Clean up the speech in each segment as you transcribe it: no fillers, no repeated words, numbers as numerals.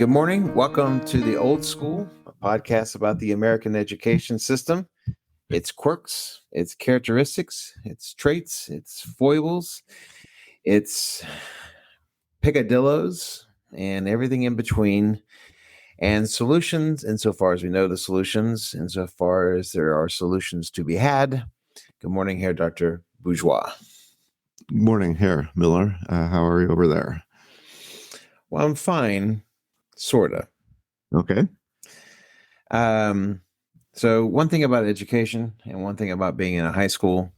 Good morning. Welcome to The Old School, a podcast about the American education system, its quirks, its characteristics, its traits, its foibles, its picadillos, and everything in between, and solutions insofar as we know the solutions, insofar as there are solutions to be had. Good morning here, Dr. Bourgeois. Good morning here, Miller. How are you over there? Well, I'm fine, sort of. Okay. So one thing about education and one thing about being in a high school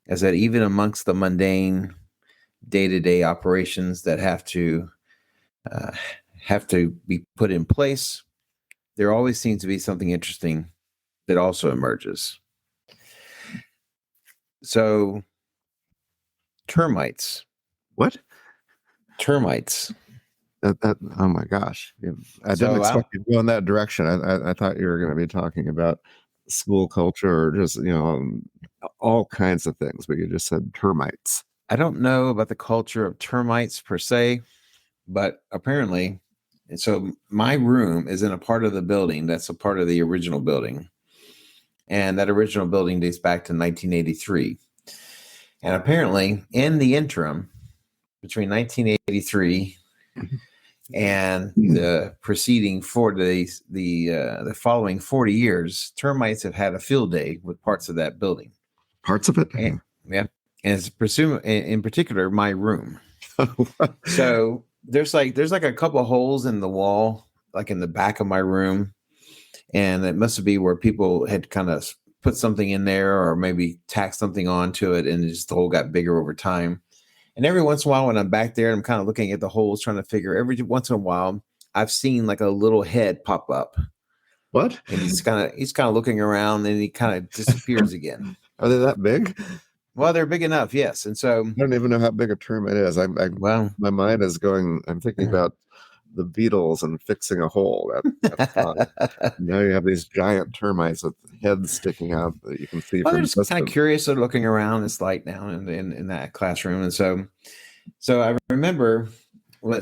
is that even amongst the mundane day-to-day operations that have to be put in place, there always seems to be something interesting that also emerges. So termites. What? Termites. Oh my gosh. I didn't expect you to go in that direction. I thought you were going to be talking about school culture or just, all kinds of things, but you just said termites. I don't know about the culture of termites per se, but apparently, and so my room is in a part of the building that's a part of the original building. And that original building dates back to 1983. And apparently, in the interim, between 1983 and the preceding the following 40 years, termites have had a field day with parts of that building. Parts of it? And it's in particular my room. So there's like a couple of holes in the wall, like in the back of my room, and it must be where people had kind of put something in there or maybe tacked something onto it, and the hole got bigger over time. And every once in a while, when I'm back there, I'm kind of looking at the holes, trying to figure. Every once in a while, I've seen like a little head pop up. What? And he's kind of looking around, and he kind of disappears again. Are they that big? Well, they're big enough, yes. And so I don't even know how big a termite is. My mind is going. I'm thinking about the Beatles and fixing a hole. That's fun. Now you have these giant termites with heads sticking out that you can see. Well, they're just kind of curious. They're looking around. It's light now in that classroom, and so I remember.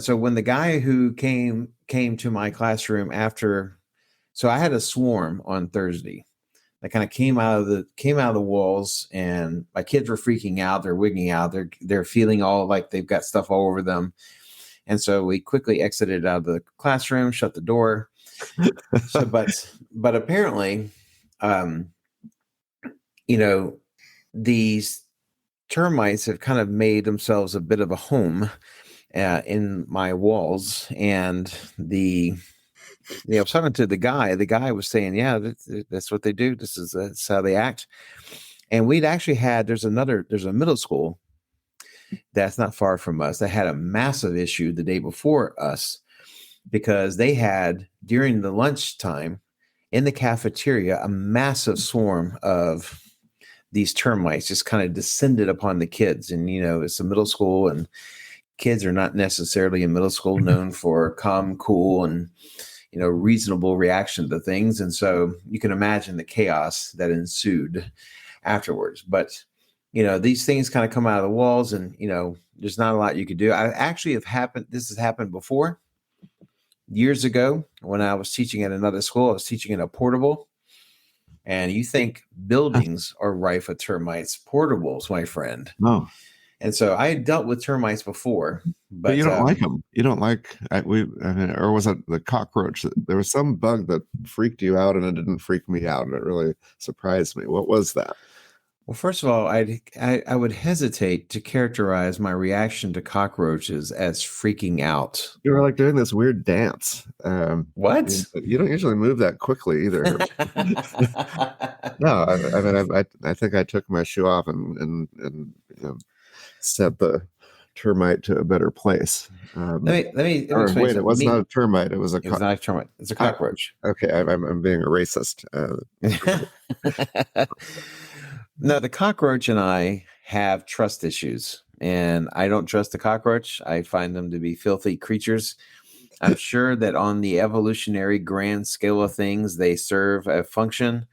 So when the guy who came to my classroom after, so I had a swarm on Thursday. That kind of came out of the walls, and my kids were freaking out. They're wigging out. They're feeling all like they've got stuff all over them. And so we quickly exited out of the classroom, shut the door. But apparently, these termites have kind of made themselves a bit of a home in my walls. And I was talking to the guy. The guy was saying, "Yeah, that's what they do. That's how they act." And we'd actually there's a middle school that's not far from us that had a massive issue the day before us, because they had, during the lunchtime in the cafeteria, a massive swarm of these termites just kind of descended upon the kids. And, it's a middle school, and kids are not necessarily in middle school known for calm, cool, and, reasonable reaction to things. And so you can imagine the chaos that ensued afterwards. But these things kind of come out of the walls, and, there's not a lot you could do. This has happened before. Years ago, when I was teaching at another school, I was teaching in a portable. And you think buildings are rife with termites, portables, my friend. No. And so I had dealt with termites before. But you don't like them. You don't like, or was it the cockroach? There was some bug that freaked you out, and it didn't freak me out. And it really surprised me. What was that? Well, first of all, I would hesitate to characterize my reaction to cockroaches as freaking out. You were like doing this weird dance. What? You don't usually move that quickly either. No, I think I took my shoe off and set the termite to a better place. Let me explain. Wait, it was not a termite. It was not a termite. It's a cockroach. Okay, I'm being a racist. No, the cockroach and I have trust issues, and I don't trust the cockroach. I find them to be filthy creatures. I'm sure that on the evolutionary grand scale of things, they serve a function.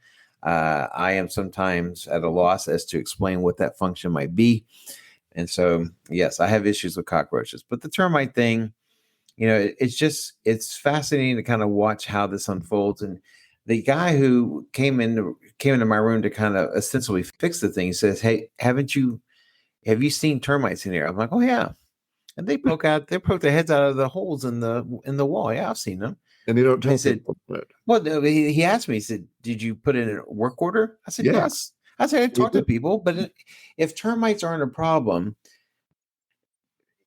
I am sometimes at a loss as to explain what that function might be. And so, yes, I have issues with cockroaches. But the termite thing, it's fascinating to kind of watch how this unfolds. And the guy who came into my room to kind of ostensibly fix the thing says, "Hey, have you seen termites in here?" I'm like, "Oh yeah." And they poke their heads out of the holes in the wall. Yeah, I've seen them. And you don't And he tell said, people that. well, no, he asked me, he said, "Did you put in a work order?" I said, Yeah. "Yes." I said, "I talk to people, but if termites aren't a problem,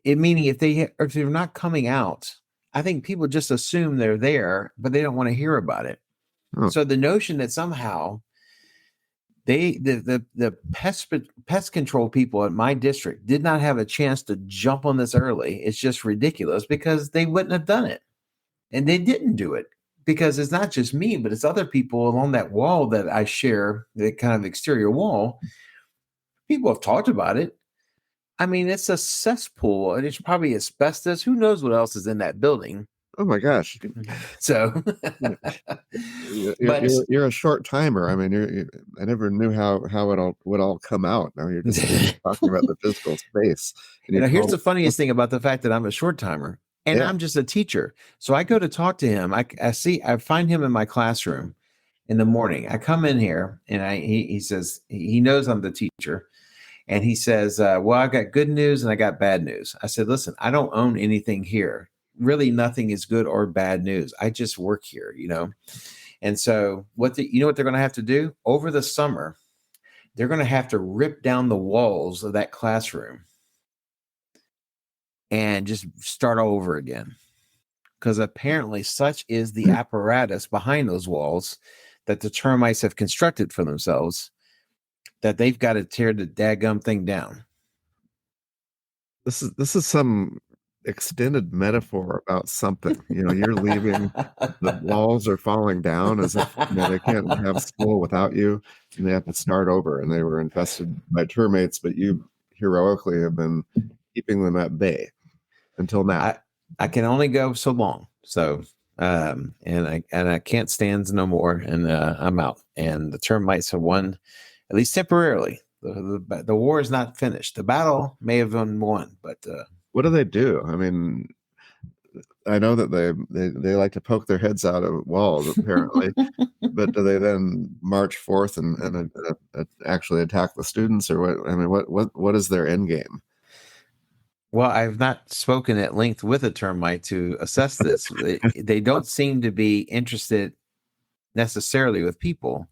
meaning if they're not coming out, I think people just assume they're there, but they don't want to hear about it." Oh. So the notion that somehow the pest control people at my district did not have a chance to jump on this early, it's just ridiculous, because they wouldn't have done it. And they didn't do it, because it's not just me, but it's other people along that wall that I share, the kind of exterior wall. People have talked about it. I mean, it's a cesspool, and it's probably asbestos. Who knows what else is in that building? Oh my gosh! So, but you're a short timer. I mean, I never knew how it would all come out. Now you're just talking about the physical space. And here's the funniest thing about the fact that I'm a short timer, and I'm just a teacher. So I go to talk to him. I find him in my classroom in the morning. I come in here, and he says he knows I'm the teacher. And he says, "Well, I got good news and I got bad news." I said, "Listen, I don't own anything here. Really, nothing is good or bad news. I just work here, And so, what they're going to have to do over the summer? They're going to have to rip down the walls of that classroom and just start all over again, because apparently, such is the apparatus behind those walls that the termites have constructed for themselves, that they've got to tear the daggum thing down." This is some extended metaphor about something. You're leaving, the walls are falling down as if they can't have school without you, and they have to start over. And they were infested by termites, but you heroically have been keeping them at bay until now. I can only go so long. So and I can't stand no more, and I'm out. And the termites have won, at least temporarily. The war is not finished. The battle may have been won, but what do they do? I mean, I know that they like to poke their heads out of walls, apparently. But do they then march forth and actually attack the students, or what? I mean, what is their end game? Well, I've not spoken at length with a termite to assess this. They don't seem to be interested necessarily with people.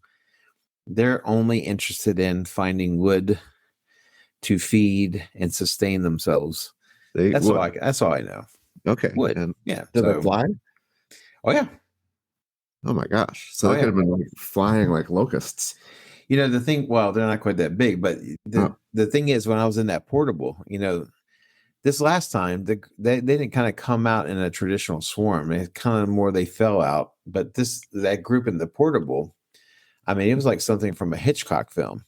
They're only interested in finding wood to feed and sustain themselves. That's all I know. Okay. Wood. And yeah. Do they fly? Oh yeah. Oh my gosh. So they could have been flying like locusts. The thing, well, they're not quite that big, but the thing is, when I was in that portable, this last time, they didn't kind of come out in a traditional swarm. It kind of more, they fell out. But that group in the portable, I mean, it was like something from a Hitchcock film.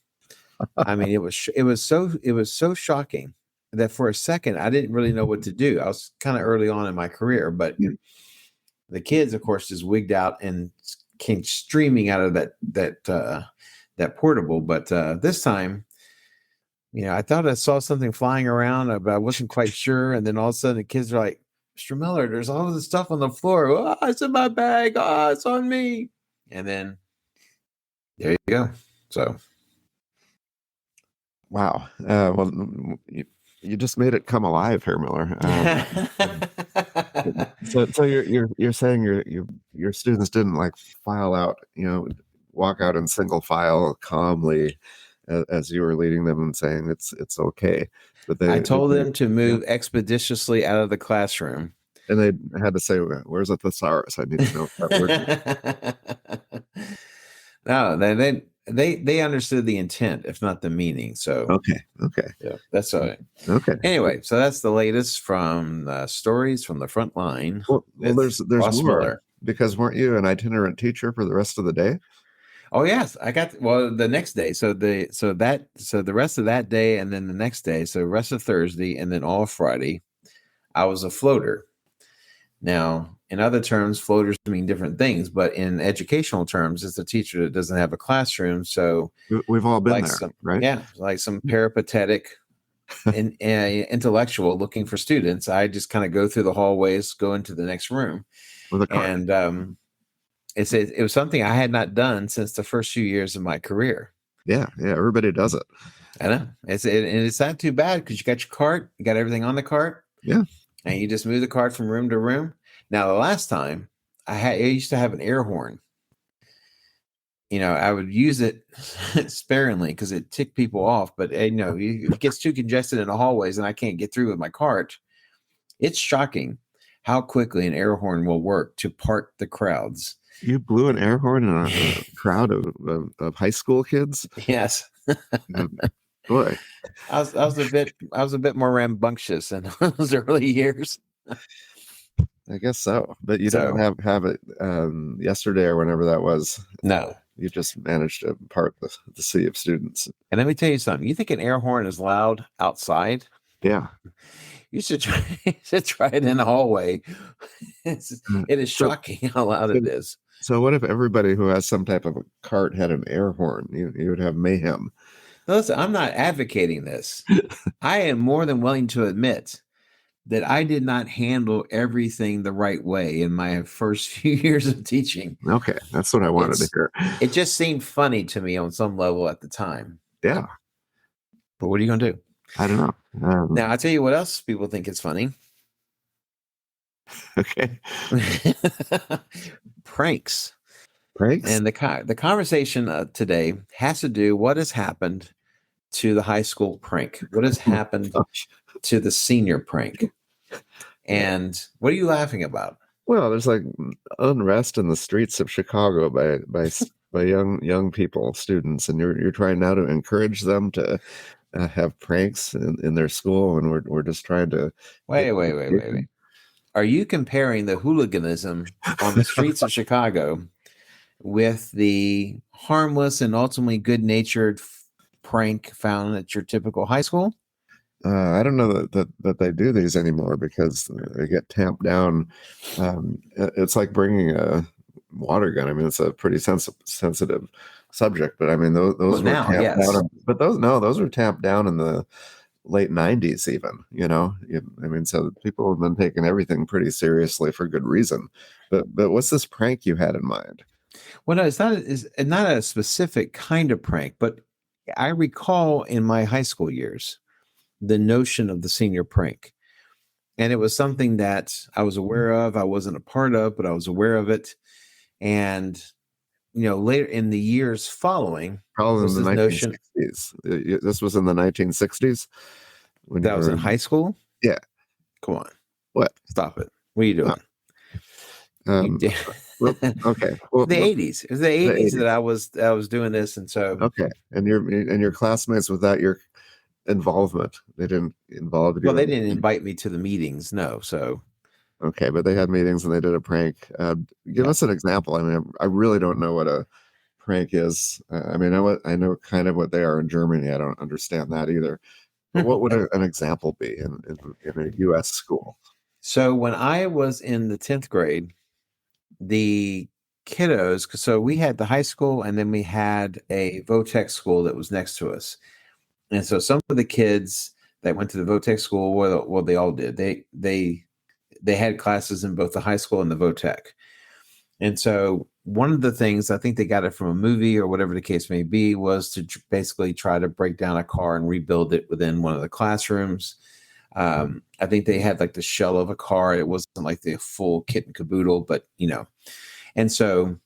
I mean, it was so shocking that for a second I didn't really know what to do. I was kind of early on in my career, but the kids, of course, just wigged out and came streaming out of that portable. But this time, I thought I saw something flying around, but I wasn't quite sure. And then all of a sudden, the kids are like, "Mr. Miller, there's all of this stuff on the floor. Oh, it's in my bag. Oh, it's on me." And then there you go. So, wow. Well, you just made it come alive here, Miller. So you're saying your students didn't like file out, walk out in single file calmly as you were leading them and saying it's okay. But I told them to move expeditiously out of the classroom. And they had to say, "Where's a thesaurus? I need to know that word." No, they understood the intent, if not the meaning. So okay, yeah, that's all right. Okay. Anyway, so that's the latest from Stories from the Front Line. Well, there's more, because weren't you an itinerant teacher for the rest of the day? Oh yes, I got the next day. So the rest of that day, and then the next day, so the rest of Thursday, and then all Friday, I was a floater. Now, in other terms, floaters mean different things, but in educational terms, it's a teacher that doesn't have a classroom. So we've all been there, right? Yeah, like some peripatetic intellectual looking for students. I just kind of go through the hallways, go into the next room. With a cart. And it was something I had not done since the first few years of my career. Yeah, everybody does it. I know. And it's not too bad because you got your cart, you got everything on the cart. Yeah. And you just move the cart from room to room. Now, the last time I used to have an air horn. I would use it sparingly because it ticked people off. But if it gets too congested in the hallways and I can't get through with my cart, it's shocking how quickly an air horn will work to part the crowds. You blew an air horn in a crowd of high school kids? Yes. Boy. I was a bit more rambunctious in those early years. I guess so. But you didn't have it yesterday or whenever that was. No. You just managed to part the sea of students. And let me tell you something. You think an air horn is loud outside? Yeah. You should try it in the hallway. It is shocking how loud it is. So what if everybody who has some type of a cart had an air horn? You would have mayhem. Listen, I'm not advocating this. I am more than willing to admit that I did not handle everything the right way in my first few years of teaching. Okay, that's what I wanted to hear. It just seemed funny to me on some level at the time. Yeah. But what are you going to do? I don't know. Now, I'll tell you what else people think is funny. Okay. Pranks. Pranks? And the conversation today has to do what has happened to the high school prank. What has happened to the senior prank? And what are you laughing about? Well, there's like unrest in the streets of Chicago by young people, students, and you're trying now to encourage them to have pranks in their school, and we're just trying to wait. Are you comparing the hooliganism on the streets of Chicago with the harmless and ultimately good-natured prank found at your typical high school? I don't know that they do these anymore because they get tamped down. It's like bringing a water gun. I mean, it's a pretty sensitive subject, but I mean, those were tamped down. But those were tamped down in the late 90s even, I mean, so people have been taking everything pretty seriously for good reason. But what's this prank you had in mind? Well, no, it's not a specific kind of prank, but I recall in my high school years the notion of the senior prank. And it was something that I was aware of. I wasn't a part of, but I was aware of it. And, later in the years following, probably in the 1960s. This was in the 1960s. When that was in high school? Yeah. Come on. What? Stop it. What are you doing? Okay. Well, the 80s. It was the 80s that I was doing this, and so okay. And your classmates, without your involvement, they didn't involve you. Well, they didn't invite me to the meetings, no. So okay, but they had meetings and they did a prank. Give us an example. I mean, I really don't know what a prank is. I mean, I know kind of what they are in Germany. I don't understand that either. But what would an example be in a U.S. school? So when I was in the 10th grade, the kiddos, so we had the high school and then we had a VOTEC school that was next to us. And so some of the kids that went to the VOTEC school, well, they all did. They had classes in both the high school and the VOTEC. And so one of the things, I think they got it from a movie or whatever the case may be, was to basically try to break down a car and rebuild it within one of the classrooms. I think they had like the shell of a car. It wasn't like the full kit and caboodle, but and so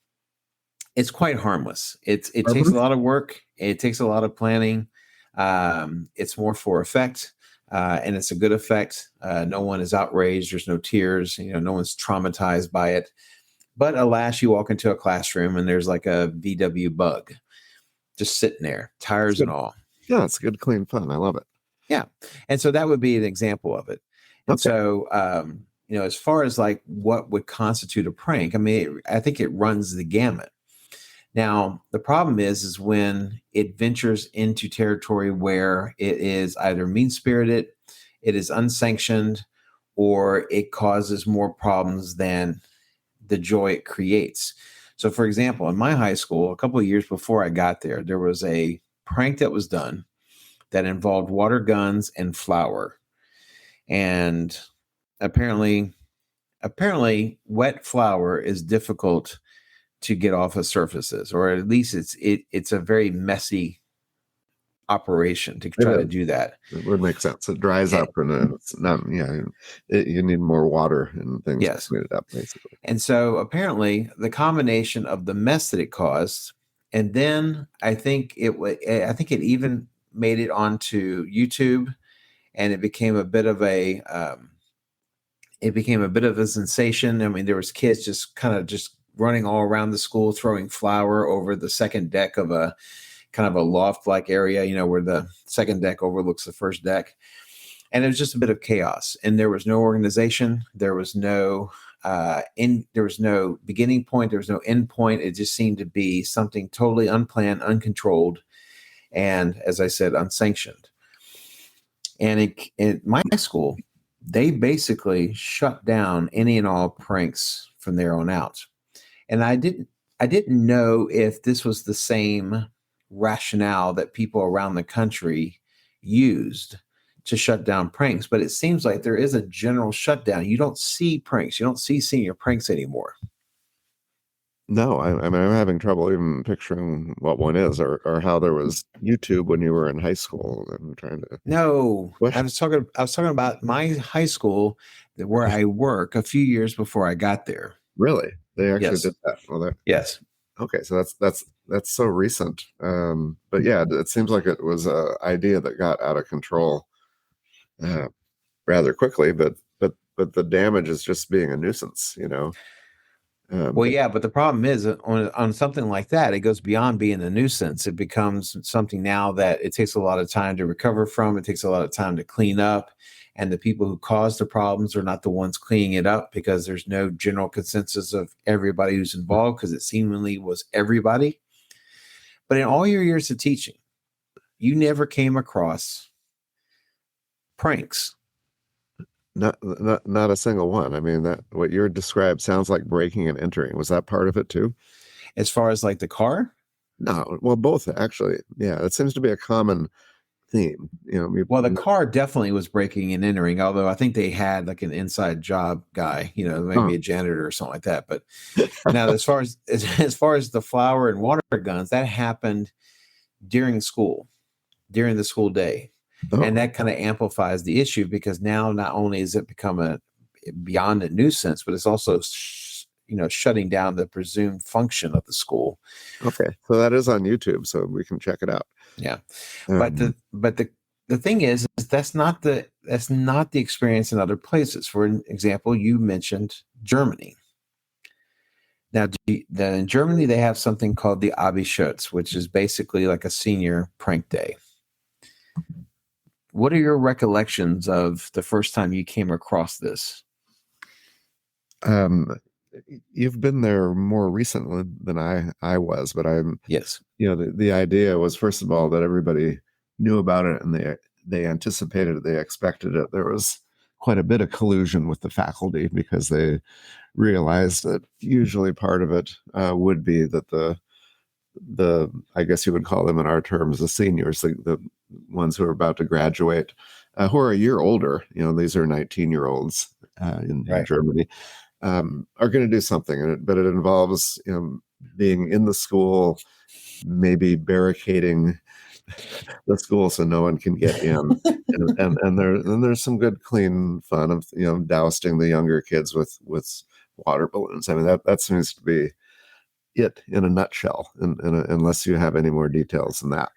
it's quite harmless. It takes a lot of work. It takes a lot of planning. It's more for effect, and it's a good effect. No one is outraged. There's no tears. No one's traumatized by it. But alas, you walk into a classroom and there's like a VW bug just sitting there, tires and all. Yeah, it's good, clean fun. I love it. Yeah. And so that would be an example of it. And so, as far as like what would constitute a prank, I mean, I think it runs the gamut. Now, the problem is when it ventures into territory where it is either mean-spirited, it is unsanctioned, or it causes more problems than the joy it creates. So, for example, in my high school, a couple of years before I got there, there was a prank that was done that involved water guns and flour. And apparently wet flour is difficult to get off of surfaces, or at least it's a very messy operation to try to do that. It would make sense. It dries And, up, and it's not. Yeah, you need more water and things to clean it up, basically. And so apparently, the combination of the mess that it caused, and then I think it even made it onto YouTube, and it became a bit of a sensation. I mean, there was kids just kind of just running all around the school, throwing flour over the second deck of a kind of a loft-like area, where the second deck overlooks the first deck. And it was just a bit of chaos. And there was no organization. There was no there was no beginning point. There was no end point. It just seemed to be something totally unplanned, uncontrolled, and, as I said, unsanctioned. And in my school, they basically shut down any and all pranks from there on out. And I didn't know if this was the same rationale that people around the country used to shut down pranks, but it seems like there is a general shutdown. You don't see pranks. You don't see senior pranks anymore. No, I mean, I'm having trouble even picturing what one is, or how there was YouTube when you were in high school. I'm trying to. No, What? I was talking about my high school where I work a few years before I got there. Really? They actually Yes. did that? Well, yes. Okay, so that's so recent. But yeah, it seems like it was an idea that got out of control rather quickly. But the damage is just being a nuisance, Well, yeah, but the problem is on something like that, it goes beyond being a nuisance. It becomes something now that it takes a lot of time to recover from. It takes a lot of time to clean up. And the people who cause the problems are not the ones cleaning it up, because there's no general consensus of everybody who's involved, because it seemingly was everybody. But in all your years of teaching, you never came across pranks. Not a single one. I mean, that what you're described sounds like breaking and entering. Was that part of it too? As far as like the car? No, well, both actually. Yeah, it seems to be a common theme. Well, the car definitely was breaking and entering, although I think they had like an inside job guy, maybe a janitor or something like that. But now, as far as the flour and water guns, that happened during school, during the school day. And that kind of amplifies the issue, because now not only is it become beyond a nuisance, but it's also shutting down the presumed function of the school. Okay, so that is on YouTube, so we can check it out. Yeah, but the thing is that's not the experience in other places. For example, you mentioned Germany. Now, in Germany, they have something called the Abi-Schutz, which is basically like a senior prank day. What are your recollections of the first time you came across this? You've been there more recently than I was, but yes. The idea was, first of all, that everybody knew about it and they anticipated it, they expected it. There was quite a bit of collusion with the faculty, because they realized that usually part of it would be that the I guess you would call them in our terms the seniors, the ones who are about to graduate, who are a year older. These are 19-year-olds in Germany, are going to do something, but it involves being in the school, maybe barricading the school so no one can get in, and there's some good clean fun of dousing the younger kids with water balloons. I mean, that seems to be it in a nutshell, unless you have any more details than that.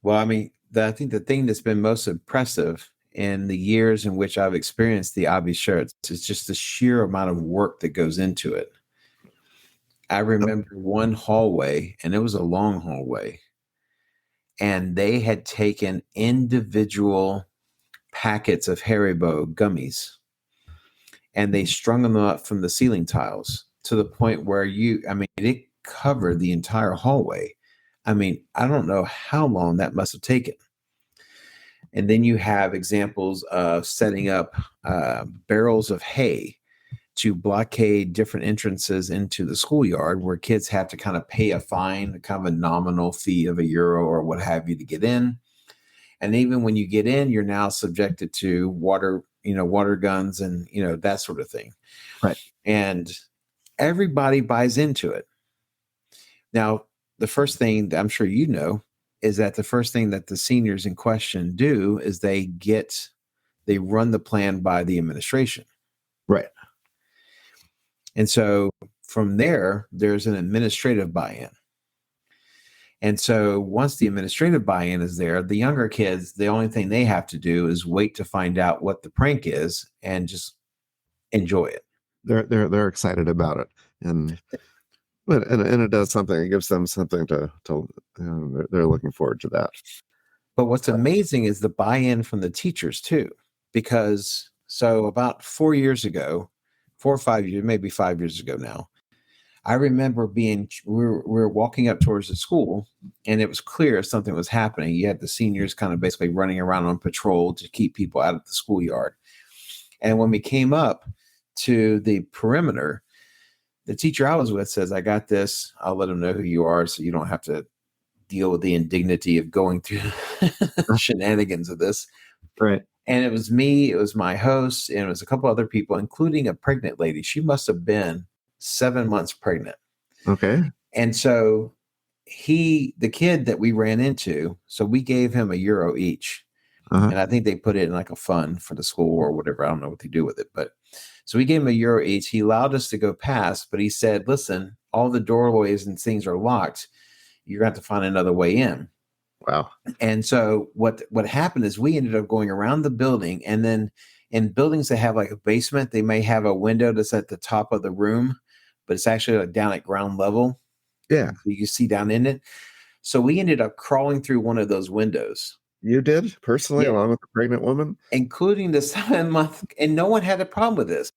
Well, I mean, I think the thing that's been most impressive in the years in which I've experienced the Abi-Schutz is just the sheer amount of work that goes into it. I remember one hallway, and it was a long hallway, and they had taken individual packets of Haribo gummies, and they strung them up from the ceiling tiles to the point where it covered the entire hallway. I mean, I don't know how long that must have taken. And then you have examples of setting up barrels of hay to blockade different entrances into the schoolyard, where kids have to kind of pay a fine, kind of a nominal fee of €1 or what have you to get in. And even when you get in, you're now subjected to water guns and, that sort of thing. Right. And everybody buys into it. Now, the first thing that I'm sure is that the first thing that the seniors in question do is they run the plan by the administration. Right. And so from there's an administrative buy-in. And so once the administrative buy-in is there, the younger kids, the only thing they have to do is wait to find out what the prank is and just enjoy it. They're excited about it. And it does something. It gives them something to they're looking forward to that. But what's amazing is the buy-in from the teachers too, because so about 4 or 5 years, maybe 5 years ago now, I remember we were walking up towards the school, and it was clear something was happening. You had the seniors kind of basically running around on patrol to keep people out of the schoolyard. And when we came up to the perimeter, the teacher I was with says, "I got this. I'll let them know who you are so you don't have to deal with the indignity of going through shenanigans of this." Right. And it was me, it was my host, and it was a couple other people, including a pregnant lady. She must have been 7 months pregnant. Okay. And so the kid that we ran into, so we gave him €1 each. Uh-huh. And I think they put it in like a fund for the school or whatever. I don't know what they do with it. But so we gave him €1 each. He allowed us to go past, but he said, "Listen, all the doorways and things are locked. You're going to have to find another way in." Wow. And so what happened is we ended up going around the building, and then in buildings that have like a basement, they may have a window that's at the top of the room, but it's actually like down at ground level. Yeah. You see down in it. So we ended up crawling through one of those windows. You did personally, Yeah. along with the pregnant woman? Including the 7-month, and no one had a problem with this.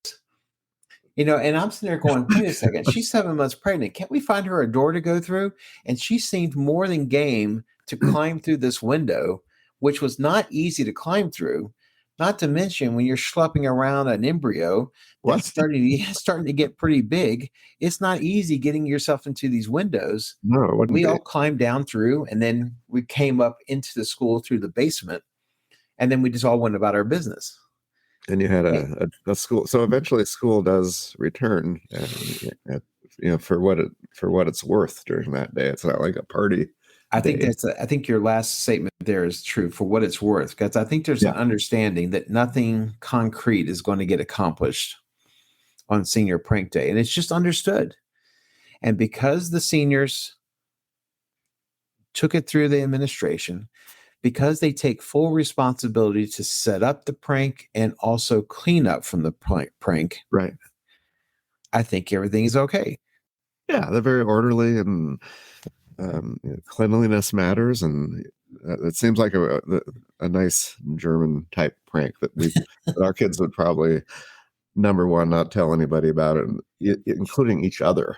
And I'm sitting there going, "Wait a second, she's 7 months pregnant. Can't we find her a door to go through?" And she seemed more than game to climb through this window, which was not easy to climb through. Not to mention when you're schlepping around an embryo that's starting to get pretty big, it's not easy getting yourself into these windows. No, it wouldn't We be. all climbed down through, and then we came up into the school through the basement, and then we just all went about our business. And you had a school. So eventually school does return, for what it's worth during that day. It's not like a party. I think your last statement there is true for what it's worth, because I think there's an understanding that nothing concrete is going to get accomplished on senior prank day. And it's just understood. And because the seniors took it through the administration, because they take full responsibility to set up the prank and also clean up from the prank, Right. I think everything is okay. Yeah, they're very orderly, and cleanliness matters, and it seems like a nice German type prank that our kids would probably, number one, not tell anybody about it, including each other.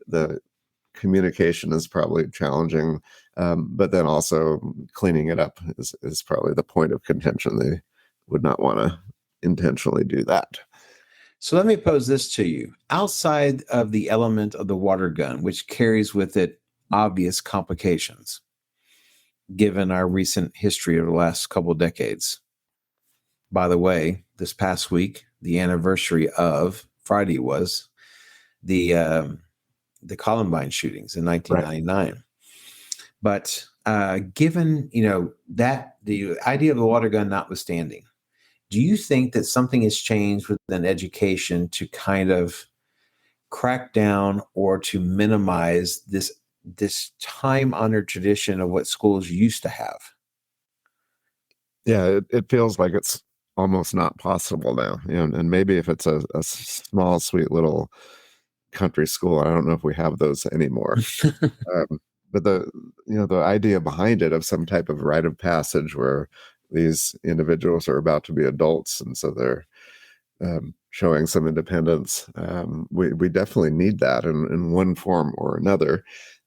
The communication is probably challenging, but then also cleaning it up is probably the point of contention. They would not want to intentionally do that. So let me pose this to you. Outside of the element of the water gun, which carries with it obvious complications, given our recent history of the last couple of decades. By the way, this past week, the anniversary of Friday was the Columbine shootings in 1999. Right. But given, that the idea of the water gun notwithstanding, do you think that something has changed within education to kind of crack down or to minimize this time-honored tradition of what schools used to have? Yeah, it feels like it's almost not possible now. And maybe if it's a small, sweet little country school, I don't know if we have those anymore. But the idea behind it of some type of rite of passage where these individuals are about to be adults, and so they're showing some independence. We definitely need that in one form or another.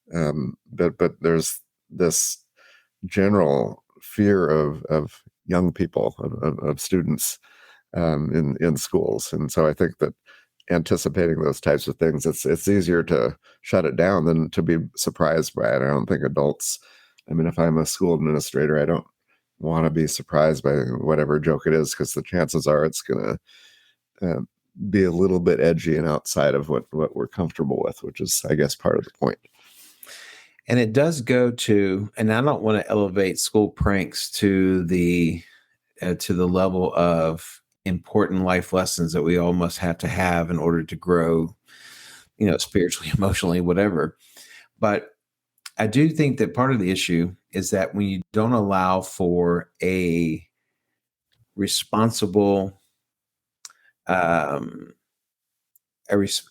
But there's this general fear of young people, of students in schools, and so I think that anticipating those types of things, it's easier to shut it down than to be surprised by it. I don't think adults. I mean, if I'm a school administrator, I don't want to be surprised by whatever joke it is, because the chances are it's going to be a little bit edgy and outside of what we're comfortable with, which is, I guess, part of the point. And it does go to, and I don't want to elevate school pranks to the level of important life lessons that we all must have to have in order to grow, spiritually, emotionally, whatever. But I do think that part of the issue is that when you don't allow for a responsible, a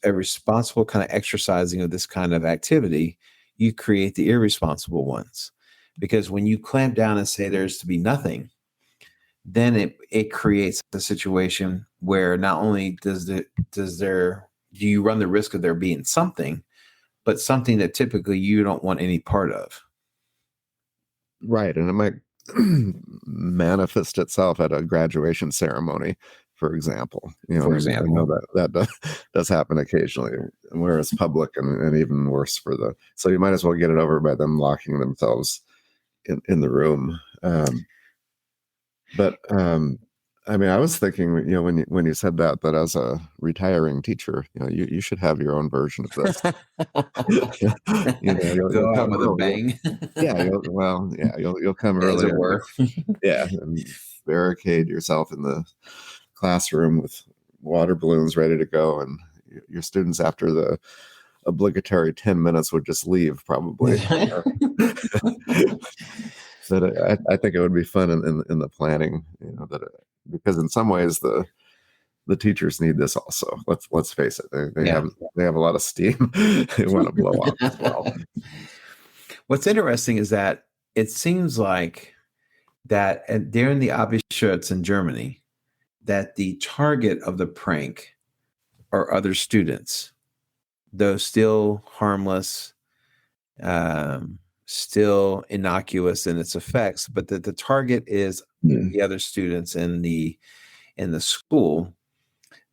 responsible kind of exercising of this kind of activity, you create the irresponsible ones. Because when you clamp down and say there's to be nothing, then it creates a situation where not only do you run the risk of there being something, but something that typically you don't want any part of. Right. And it might manifest itself at a graduation ceremony, for example. I know that does happen occasionally, where it's public, and even worse so you might as well get it over by them locking themselves in the room. But I mean, I was thinking, when you said that as a retiring teacher, you should have your own version of this. Go out with a bang. You'll come early, and barricade yourself in the classroom with water balloons ready to go, and your students, after the obligatory 10 minutes, would just leave, probably. But I think it would be fun in the planning, because in some ways the teachers need this also. Let's face it, they have a lot of steam they want to blow off as well. What's interesting is that it seems like that during the Abi-Schutz in Germany, that the target of the prank are other students, though still harmless, still innocuous in its effects, but that the target is the other students in the school.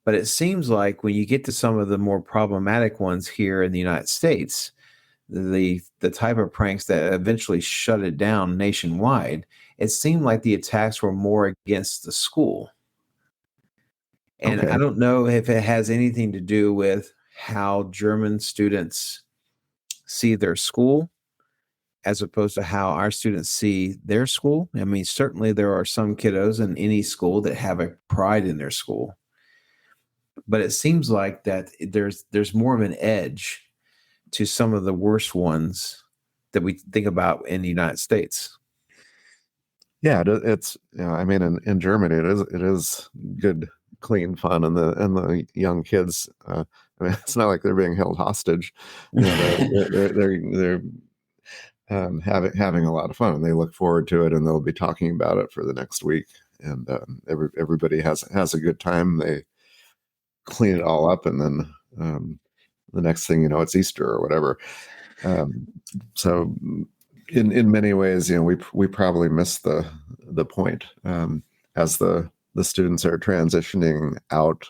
But it seems like when you get to some of the more problematic ones here in the United States, the type of pranks that eventually shut it down nationwide, it seemed like the attacks were more against the school. And I don't know if it has anything to do with how German students see their school as opposed to how our students see their school. I mean, certainly there are some kiddos in any school that have a pride in their school, but it seems like that there's more of an edge to some of the worst ones that we think about in the United States. Yeah, it's I mean, in Germany, it is good, clean fun, and the young kids. I mean, it's not like they're being held hostage. They're having a lot of fun, and they look forward to it, and they'll be talking about it for the next week. And everybody has a good time. They clean it all up, and then the next thing you know, it's Easter or whatever. So in many ways, we probably miss the point as the students are transitioning out.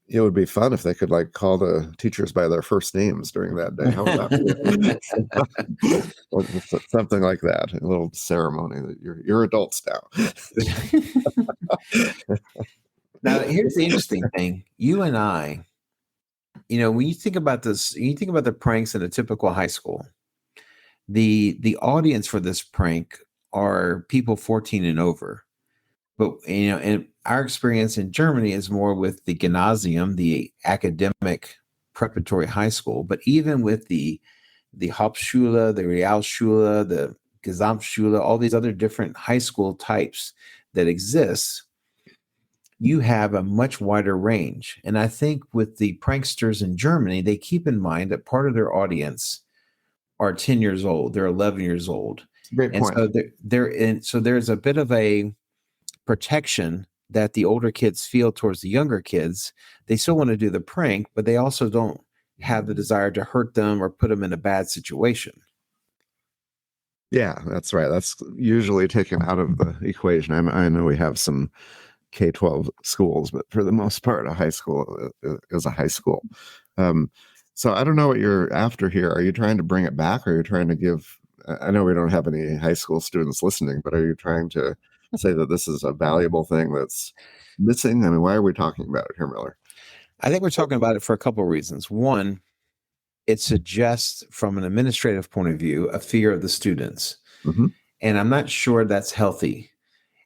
It would be fun if they could call the teachers by their first names during that day. How would that be? Something like that, a little ceremony that you're adults now. Now, here's the interesting thing. You and I, when you think about this, you think about the pranks in a typical high school. The audience for this prank are people 14 and over. But, and our experience in Germany is more with the Gymnasium, the academic preparatory high school. But even with the Hauptschule, the Realschule, the Gesamtschule, all these other different high school types that exist, you have a much wider range. And I think with the pranksters in Germany, they keep in mind that part of their audience are 10 years old, they're 11 years old. Great point. And so there's a bit of a protection that the older kids feel towards the younger kids. They still want to do the prank, but they also don't have the desire to hurt them or put them in a bad situation. Yeah, that's right. That's usually taken out of the equation. I know we have some K-12 schools, but for the most part, a high school is a high school. So I don't know what you're after here. Are you trying to bring it back, or are you trying to give I know we don't have any high school students listening, but are you trying to say that this is a valuable thing that's missing? I mean, why are we talking about it here, Miller? I think we're talking about it for a couple of reasons. One, it suggests from an administrative point of view a fear of the students. Mm-hmm. And I'm not sure that's healthy.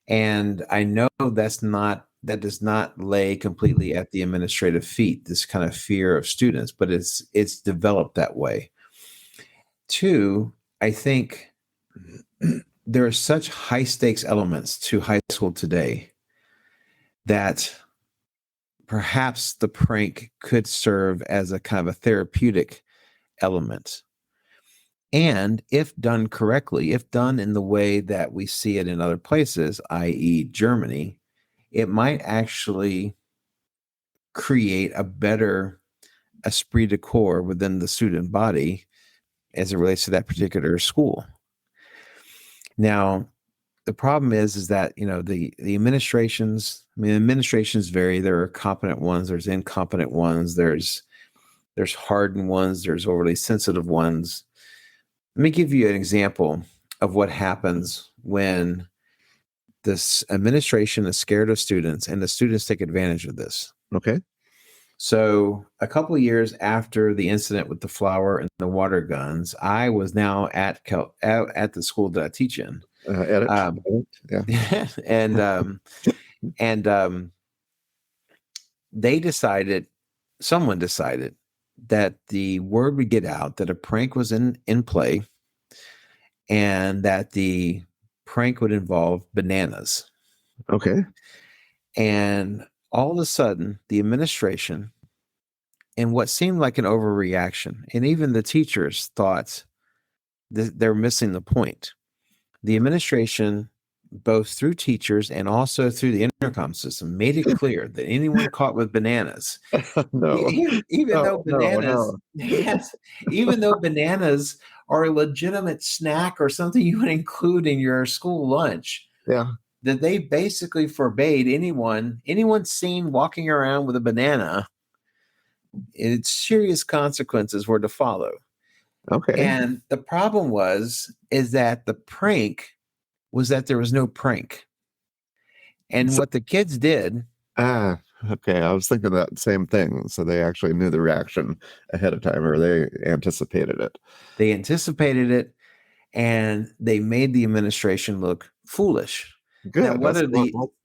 And I know that does not lay completely at the administrative feet, this kind of fear of students, but it's developed that way. Two, I think there are such high stakes elements to high school today that perhaps the prank could serve as a kind of a therapeutic element. And if done correctly, if done in the way that we see it in other places, i.e., Germany, it might actually create a better esprit de corps within the student body as it relates to that particular school. Now, the problem is that the administrations. I mean, administrations vary. There are competent ones. There's incompetent ones. There's hardened ones. There's overly sensitive ones. Let me give you an example of what happens when this administration is scared of students and the students take advantage of this. Okay. So a couple of years after the incident with the flour and the water guns, I was now at the school that I teach in. Yeah. and someone decided that the word would get out that a prank was in play, and that the prank would involve bananas. Okay. And all of a sudden, the administration, in what seemed like an overreaction, and even the teachers thought they're missing the point. The administration, both through teachers and also through the intercom system, made it clear that anyone caught with bananas, even though bananas are a legitimate snack or something you would include in your school lunch, that they basically forbade anyone seen walking around with a banana. Its serious consequences were to follow. Okay. And the problem is that the prank was that there was no prank. And what the kids did. Okay. I was thinking that same thing. So they actually knew the reaction ahead of time, or they anticipated it. They anticipated it, and they made the administration look foolish. Good. Now,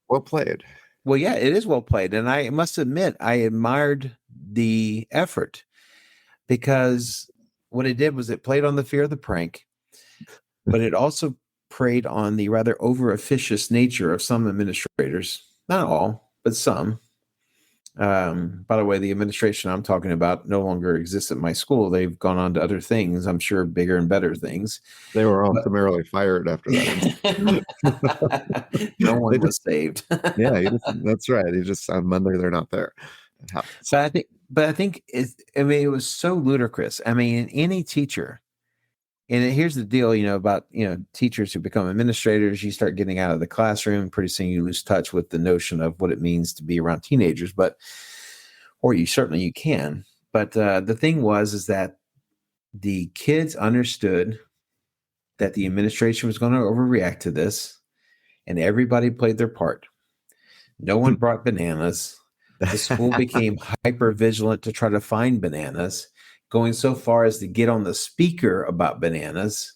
well played. Well, yeah, it is well played. And I must admit, I admired the effort, because what it did was it played on the fear of the prank, but it also preyed on the rather over-officious nature of some administrators. Not all, but some. By the way, the administration I'm talking about no longer exists at my school. They've gone on to other things, I'm sure bigger and better things. They were all summarily fired after that. No one was saved. Yeah, that's right. You just on Monday they're not there. But I think it was so ludicrous. I mean, any teacher, and here's the deal, about teachers who become administrators. You start getting out of the classroom, pretty soon you lose touch with the notion of what it means to be around teenagers. Or you can. But the thing is that the kids understood that the administration was going to overreact to this, and everybody played their part. No one brought bananas. The school became hyper vigilant to try to find bananas, going so far as to get on the speaker about bananas.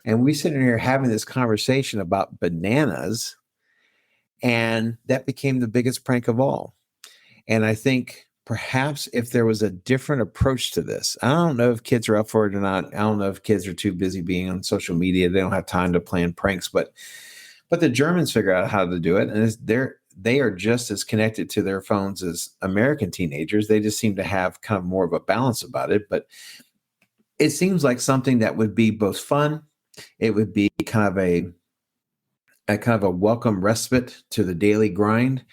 And we sitting here having this conversation about bananas, and that became the biggest prank of all. And I think perhaps if there was a different approach to this, I don't know if kids are up for it or not. I don't know if kids are too busy being on social media. They don't have time to plan pranks, but the Germans figure out how to do it. And they are just as connected to their phones as American teenagers. They just seem to have kind of more of a balance about it. But it seems like something that would be both fun. It would be kind of a welcome respite to the daily grind.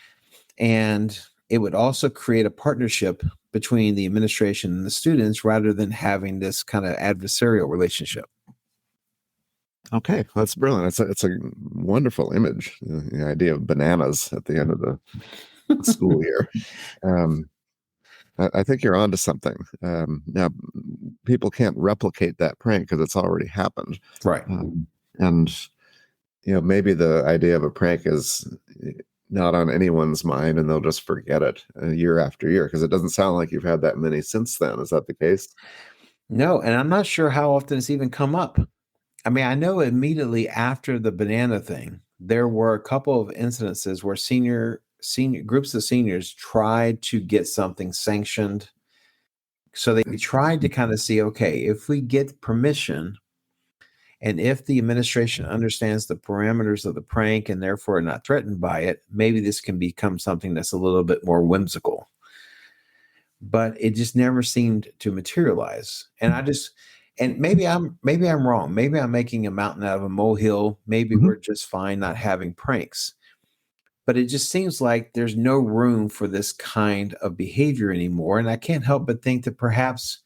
And it would also create a partnership between the administration and the students, rather than having this kind of adversarial relationship. Okay, that's brilliant. It's a wonderful image. The idea of bananas at the end of the school year. I think you're onto something. Now, people can't replicate that prank because it's already happened. Right. And maybe the idea of a prank is not on anyone's mind, and they'll just forget it year after year, because it doesn't sound like you've had that many since then. Is that the case? No, and I'm not sure how often it's even come up. I mean, I know immediately after the banana thing, there were a couple of incidences where senior groups of seniors tried to get something sanctioned. So they tried to kind of see, okay, if we get permission and if the administration understands the parameters of the prank and therefore are not threatened by it, maybe this can become something that's a little bit more whimsical. But it just never seemed to materialize. And maybe I'm wrong. Maybe I'm making a mountain out of a molehill. Maybe Mhm. we're just fine not having pranks. But it just seems like there's no room for this kind of behavior anymore. And I can't help but think that perhaps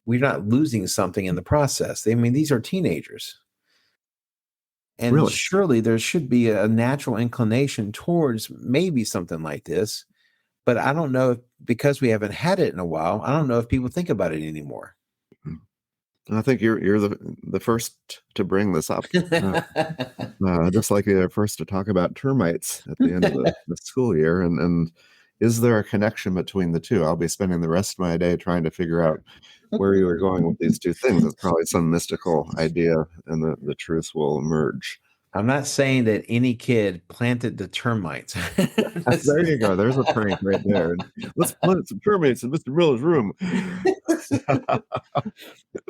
we're not losing something in the process. I mean, these are teenagers. And Really? surely there should be a natural inclination towards maybe something like this. But I don't know if, because we haven't had it in a while, I don't know if people think about it anymore. I think you're the first to bring this up. Just like you're the first to talk about termites at the end of the school year, and is there a connection between the two? I'll be spending the rest of my day trying to figure out where you were going with these two things. It's probably some mystical idea, and the truth will emerge. I'm not saying that any kid planted the termites. There you go. There's a prank right there. Let's plant some termites in Mr. Miller's room.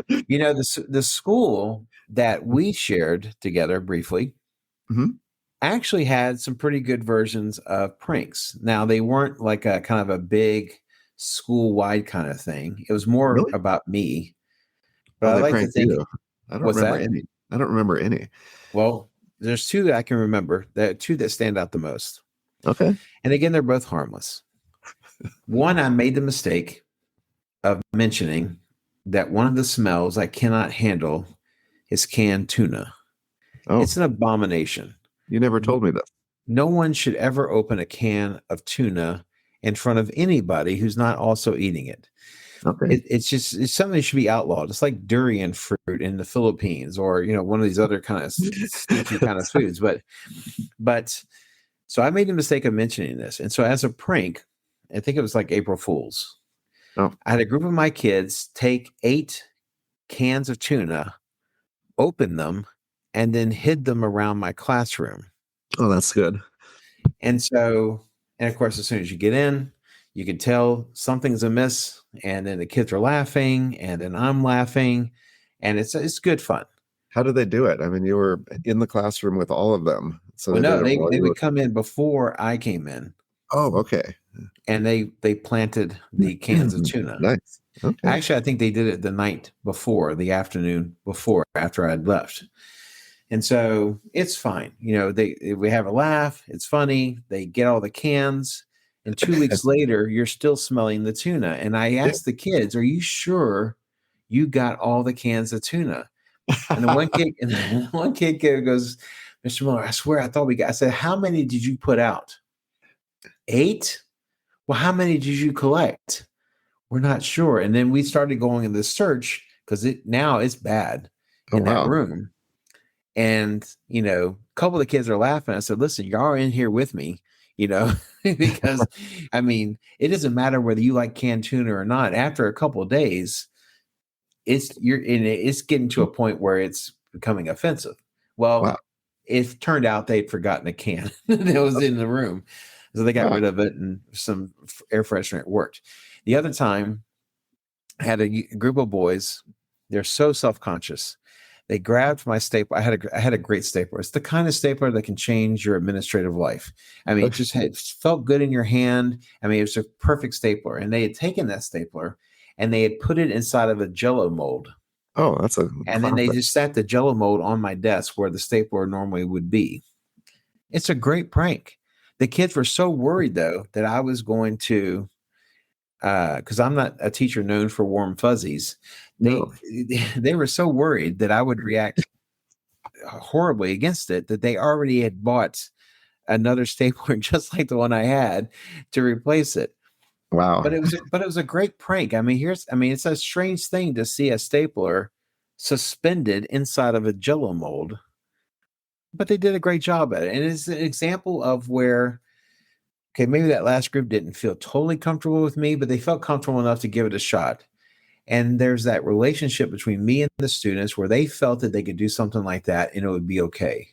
The school that we shared together briefly Mhm. actually had some pretty good versions of pranks. Now, they weren't like a kind of a big school wide kind of thing. It was more Really? about me. But Oh, I they like to pranked think, you. I don't what's remember that? any. I don't remember any. Well, there's two that I can remember, two that stand out the most. Okay. And again, they're both harmless. One, I made the mistake of mentioning that one of the smells I cannot handle is canned tuna. Oh, It's an abomination. you never told me this. No one should ever open a can of tuna in front of anybody who's not also eating it. Okay. It's something that should be outlawed. It's like durian fruit in the Philippines, or one of these other kind of stinky kind of foods. But so I made the mistake of mentioning this, and so as a prank, I think it was like April Fools. Oh, I had a group of my kids take 8 cans of tuna, open them, and then hid them around my classroom. oh, that's good. And so, and of course, as soon as you get in, you can tell something's amiss, and then the kids are laughing, and then I'm laughing, and it's good fun. How did they do it? I mean, you were in the classroom with all of them, so Well, they did no, it while they you would were. come in before I came in, Oh, okay. and they planted the cans of tuna. Nice. Okay. Actually, I think they did it the night before, the afternoon before, after I'd left. And so it's fine. We have a laugh. It's funny. They get all the cans. And 2 weeks later, you're still smelling the tuna. And I Yeah. asked the kids, "Are you sure you got all the cans of tuna?" And the one kid goes, "Mr. Miller, I swear I thought we got." I said, "How many did you put out?" 8? Well, how many did you collect? We're not sure. And then we started going in the search because now it's bad Oh, in that wow. room. And, a couple of the kids are laughing. I said, "Listen, y'all are in here with me, because I mean, it doesn't matter whether you like canned tuna or not. After a couple of days, it's getting to a point where it's becoming offensive." Wow. Well, it turned out they'd forgotten a can that was in the room. So they got Wow. rid of it, and some air freshener. It worked. The other time, I had a group of boys. They're so self-conscious. They grabbed my stapler. I had a great stapler. It's the kind of stapler that can change your administrative life. I mean, it felt good in your hand. I mean, it was a perfect stapler. And they had taken that stapler and they had put it inside of a Jello mold. Oh, that's a And then they classic. just sat the Jello mold on my desk where the stapler normally would be. It's a great prank. The kids were so worried though that I was going to, because I'm not a teacher known for warm fuzzies. No. They were so worried that I would react horribly against it that they already had bought another stapler just like the one I had to replace it. Wow. But it was a great prank. I mean, it's a strange thing to see a stapler suspended inside of a Jello mold, but they did a great job at it. And it's an example of where, okay, maybe that last group didn't feel totally comfortable with me, but they felt comfortable enough to give it a shot. And there's that relationship between me and the students where they felt that they could do something like that and it would be okay.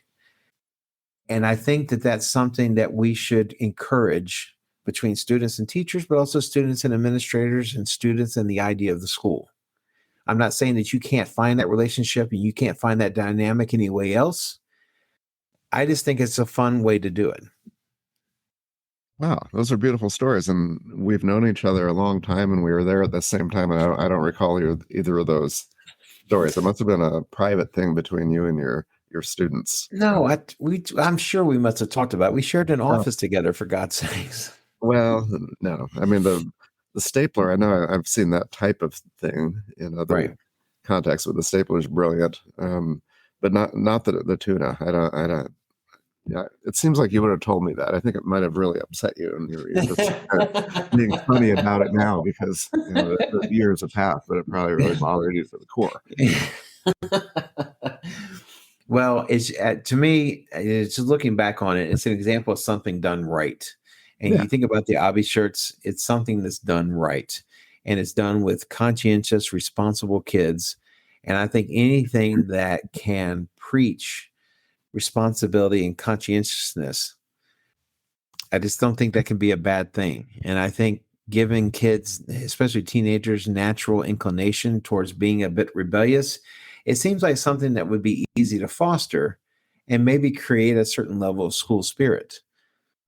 And I think that that's something that we should encourage between students and teachers, but also students and administrators and students and the idea of the school. I'm not saying that you can't find that relationship and you can't find that dynamic anyway else. I just think it's a fun way to do it. Wow, those are beautiful stories, and we've known each other a long time, and we were there at the same time, and I don't recall either of those stories. It must have been a private thing between you and your students. No, I'm sure we must have talked about it. We shared an office together, for God's sakes. Well, no, I mean the stapler. I know I've seen that type of thing in other contexts. With the stapler is brilliant, but not the tuna. I don't. Yeah, it seems like you would have told me that. I think it might have really upset you, and you're just being funny about it now because the years have passed, but it probably really bothered you for the core. Well, it's to me, it's just looking back on it. It's an example of something done right. And you think about the obby shirts, it's something that's done right, and it's done with conscientious, responsible kids. And I think anything that can preach responsibility and conscientiousness, I just don't think that can be a bad thing. And I think giving kids, especially teenagers, natural inclination towards being a bit rebellious, it seems like something that would be easy to foster and maybe create a certain level of school spirit.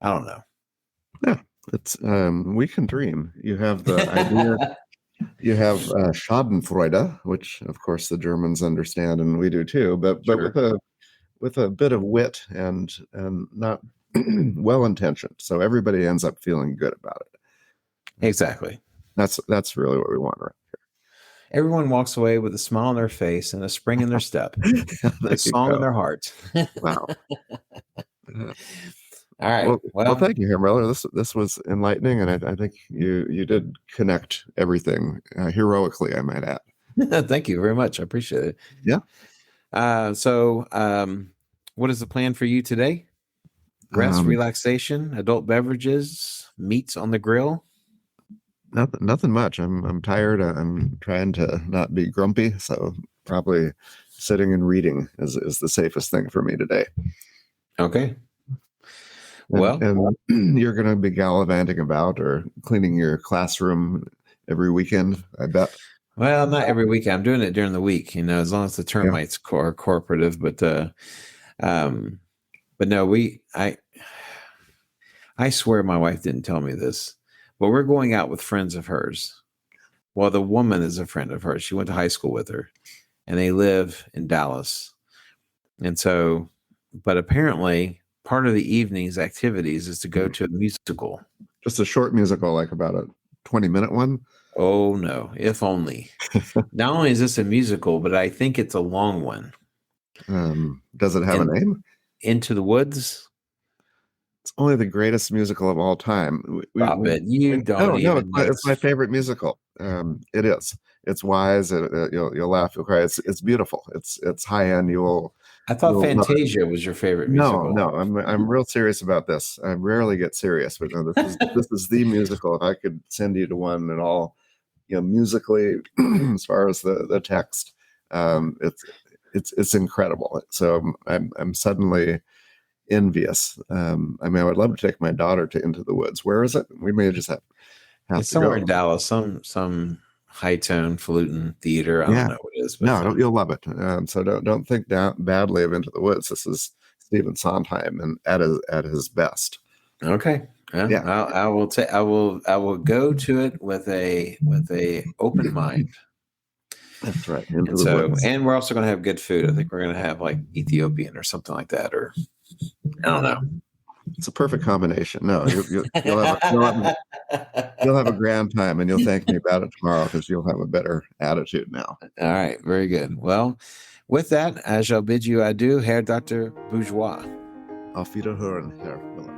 I don't know. Yeah, it's we can dream. You have the idea. You have Schadenfreude, which of course the Germans understand, and we do too. But with a bit of wit and not well intentioned, so everybody ends up feeling good about it. Exactly. That's really what we want right here. Everyone walks away with a smile on their face and a spring in their step, a song in their heart. Wow. All right. Well, thank you, Miller. This was enlightening, and I think you did connect everything heroically, I might add. Thank you very much. I appreciate it. Yeah. So, what is the plan for you today? Rest, relaxation, adult beverages, meats on the grill. Nothing much. I'm tired. I'm trying to not be grumpy, so probably sitting and reading is the safest thing for me today. Okay. And you're going to be gallivanting about or cleaning your classroom every weekend, I bet. Well, not every weekend. I'm doing it during the week, as long as the termites are cooperative. But no, I swear my wife didn't tell me this, but we're going out with friends of hers. Well, the woman is a friend of hers. She went to high school with her, and they live in Dallas. And so, but apparently, part of the evening's activities is to go to a musical. Just a short musical, like about a 20-minute one? Oh, no. If only. Not only is this a musical, but I think it's a long one. Does it have a name? Into the Woods? It's only the greatest musical of all time. Stop it. You don't even know. It's my favorite musical. It is. It's wise. You'll laugh. You'll cry. It's beautiful. It's high end. I thought Fantasia was your favorite musical. No. I'm real serious about this. I rarely get serious, but no, this is the musical. If I could send you to one and all, musically, as far as the text, it's incredible. So I'm suddenly envious. I would love to take my daughter to Into the Woods. Where is it? We may just have it's somewhere in Dallas. Some high tone falutin theater. I don't know what it is. But you'll love it. So don't think badly of Into the Woods. This is Stephen Sondheim and at his best. Okay. Yeah. I will go to it with a open mind. That's right. And we're also going to have good food. I think we're going to have like Ethiopian or something like that, or I don't know. It's a perfect combination. No, you'll have a grand time, and you'll thank me about it tomorrow because you'll have a better attitude now. All right, very good. Well, with that, I shall bid you adieu, Herr Dr. Bourgeois. Auf Wiederhören, Herr Miller.